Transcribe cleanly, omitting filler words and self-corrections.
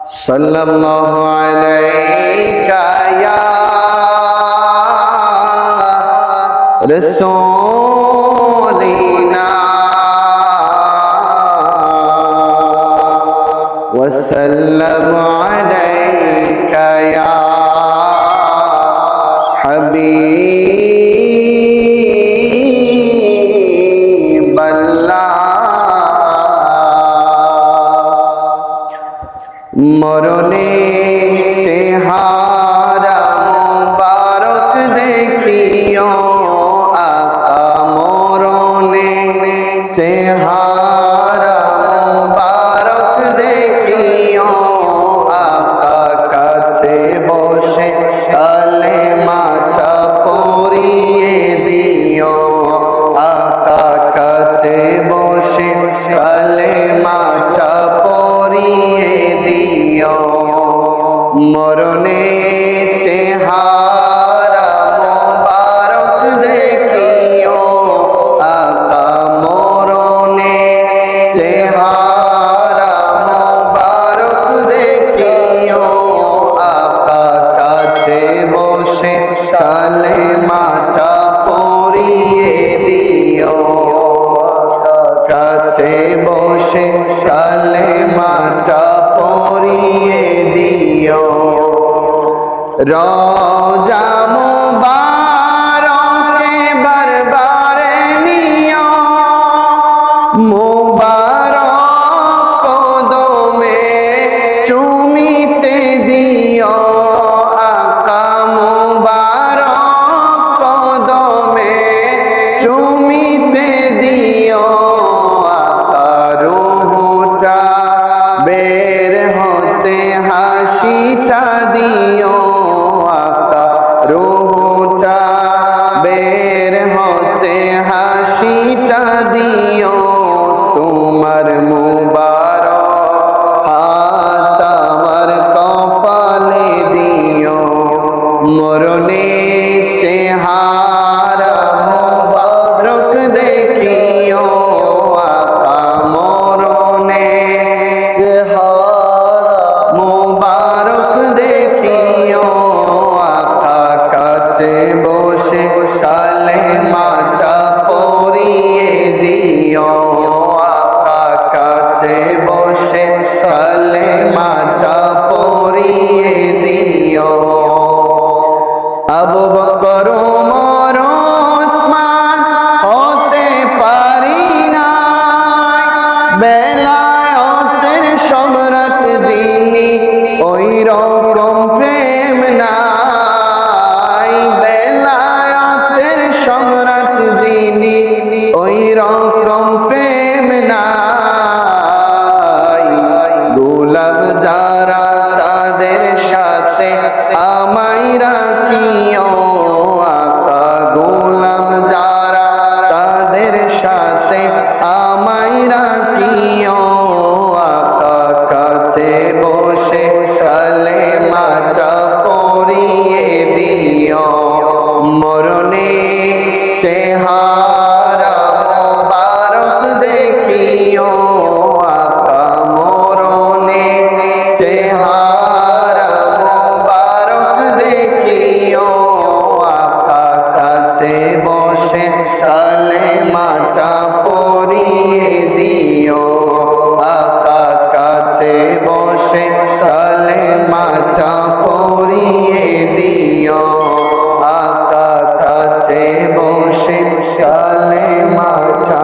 সাল্লাল্লাহু আলাইকা ইয়া রাসূলিনা ওয়া সাল্লামু আলাইকা ইয়া হাবিবাল্লাহ। মরণে চেহারা মুবারক দেখিও আকা, মরণে চেহারা মুবারক দেখিও আকা, কাছে বসে কালেমাটা পড়িয়ে দিও আকা, কাছে বসে কালেমাটা পড়িয়ে দিও। মরণে চেহারা মুবারক দেখিও আকা, মরণে চেহারা মুবারক দেখিও আকা, কাছে বসে কালেমাটা পড়িয়ে দিও আকা, কাছে বসে কালেমাটা পড়িয়ে দিও। রওজা মুবারকে বারবারে নিও, মুবারক কদমে চুমিতে দিও আকা, মুবারক কদমে চুমিতে দিও আকা, রূহটা বের হতে হাসিটা দিও আকা, রূহটা বের হতে হাসিটা দিও। তোমার মুবারক হাত আমার কপালে দিও। মরণে চেহারা মুবারক দেখিও আকা, মরণে চেহারা মুবারক দেখিও আকা, কাছে বসে কালেমাটা পড়িয়ে দিও আকা, কাছে বসে কালেমাটা পড়িয়ে দিও। আবু বকর ওমর ওসমান হতে পারি না, বেলায়েতের সম্রাট যিনি ওই রকম প্রেম নাই, বেলায়েতের সম্রাট যিনি ওই রকম প্রেম নাই। গোলাপ যারা তাদের সাথে আমায় রাখিও আকা, গোলাম যারা তাদের সাথে আমায় রাখিও আকা, কাছে বসে কালেমাটা পড়িয়ে দিও। মরণে চেহারা মুবারক দেখিও আকা, মরণে চেহারা মুবারক দেখিও আকা, কাছে বসে কালেমাটা পড়িয়ে দিও আকা, কাছে বসে কালেমাটা পড়িয়ে দিও আকা, কাছে বসে কালেমাটা